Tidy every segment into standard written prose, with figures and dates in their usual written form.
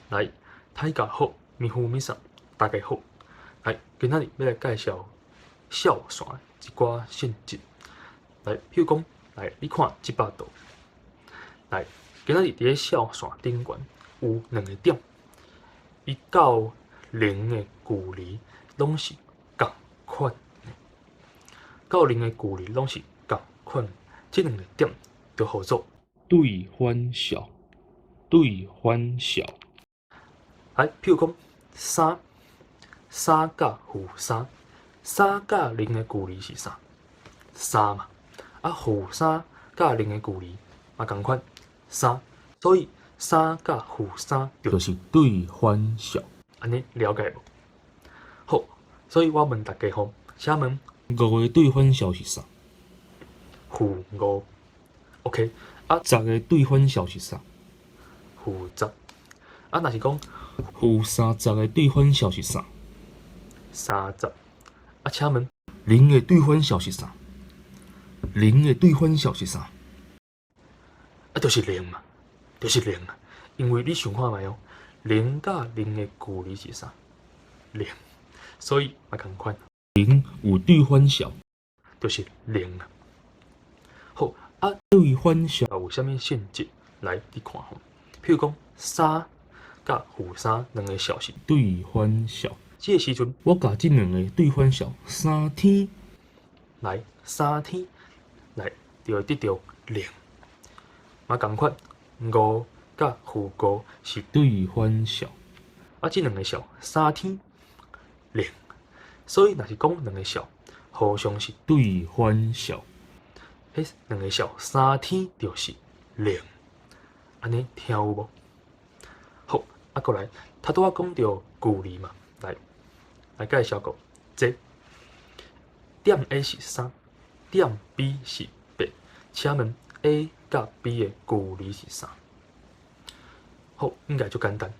来，大家好，咪呼咪桑，大家好。来，今仔日要来介绍笑线一寡性质。来，譬如讲，来你看这把图。来，今仔日伫咧笑线顶悬有2个点，伊到零的距离拢是共款的，到零的距离拢是共款的。这2个点就号做对欢小，对欢小。来，譬如讲3甲负3甲0的距离是啥？3嘛。啊，负3甲0的距离嘛共款3，所以3甲负3就是对欢小。安尼了解无？好，所以我问大家吼，请问5个对欢小是啥？负5 ，OK， 啊10个对欢小是啥？负10，啊若是讲负30个对欢小是啥30，啊请问0个对欢小是啥？0个对欢小是啥？啊就是0嘛，就是0啊，因为你想看觅哦，0甲0的距离是啥？0，所以嘛共款0有对欢小，就是0啊。好，啊对欢小有啥物性质？来，你看吼，譬如讲3甲负32个小是对欢小。这个时阵，我甲这2个对欢小3天，来3天来就会得到0，嘛共款5甲负5是对欢小。啊，这2个小3天0，所以若是讲2个小互相是对欢小，迄2个小3天就是0，安尼听有无？好，啊，过来，他拄仔讲到距离嘛，来介绍个这点 A 是3，点 B 是8，请问 A 甲 B 的距离是啥？好，应该就简单，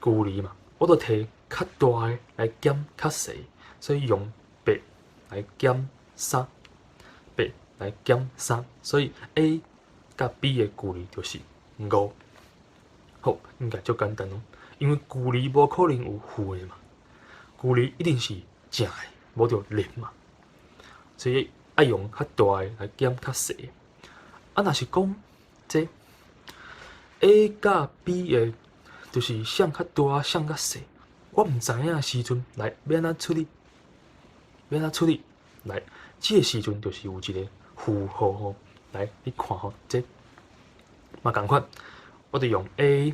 距离嘛，我都摕较大的来减较细，所以用8来减3，8来减3，所以 A 甲 B 的距离就是5。好，应该就简单咯，因为距离无可能有负的嘛，距离一定是正的，无着零嘛，所以爱用较大的来减较细的。啊，若是讲这 A 甲 B 的，就是项较大，项较细，我毋知影的时阵，来要安怎处理？要安怎处理？来，这个时阵就是有一个负号吼，来你看吼，这嘛共款。我就用 A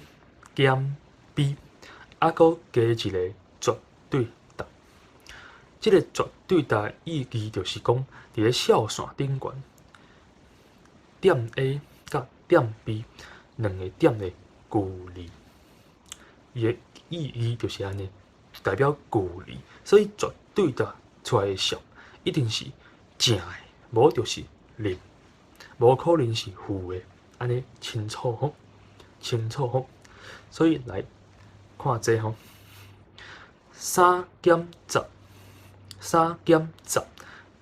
减 B， 啊，搁加一个绝对值。这个绝对值意义就是讲，伫咧笑线顶悬，点 A 甲点 B 2个点的距离，伊的意义就是安尼，代表距离。所以绝对值出来的数一定是正的，无就是零，无可能是负的。安尼清楚吼？清楚吼，所以来看这吼，3减10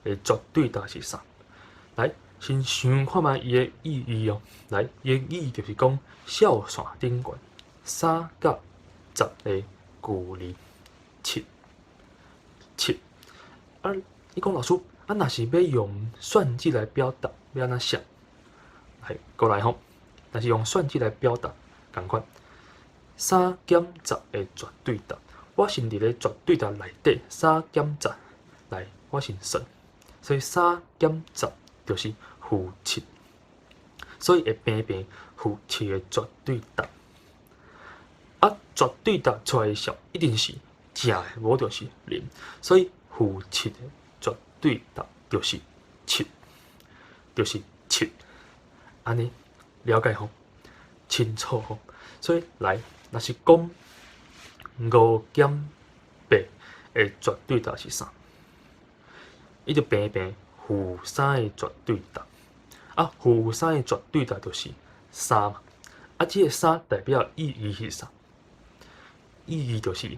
的绝对值是啥？来，先想看觅伊的意义哦。来，伊的意义就是讲笑线顶悬3甲10的距离7。啊，你讲老师，啊，若是要用算计来表达，要安怎写？来，过来吼。但是用算计来表达，共款3减10的绝对值，我是伫咧绝对值内底3减10来，我是算，所以3减10就是负7，所以会平负7的绝对值。啊，绝对值出来的数一定是正的，无就是零，所以负7的绝对值就是7，就是7，安尼。了解吼，清楚吼，所以来，若是讲5减8的绝对值是啥？伊就平负3的绝对值，啊，负3的绝对值就是3嘛，啊，这个3代表意义是啥？意义就是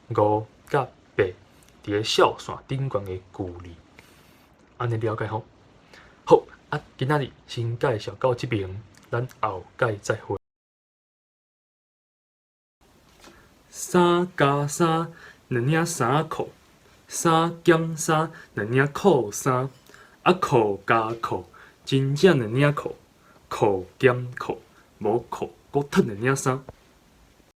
5甲8伫咧笑线顶悬的距离，安尼了解吼？好。啊，今仔日先介绍到这边，咱后盖再会。三加三2领3裤，三减三2领裤3，啊裤加裤真正2领裤，裤减裤无裤，搁脱2领3。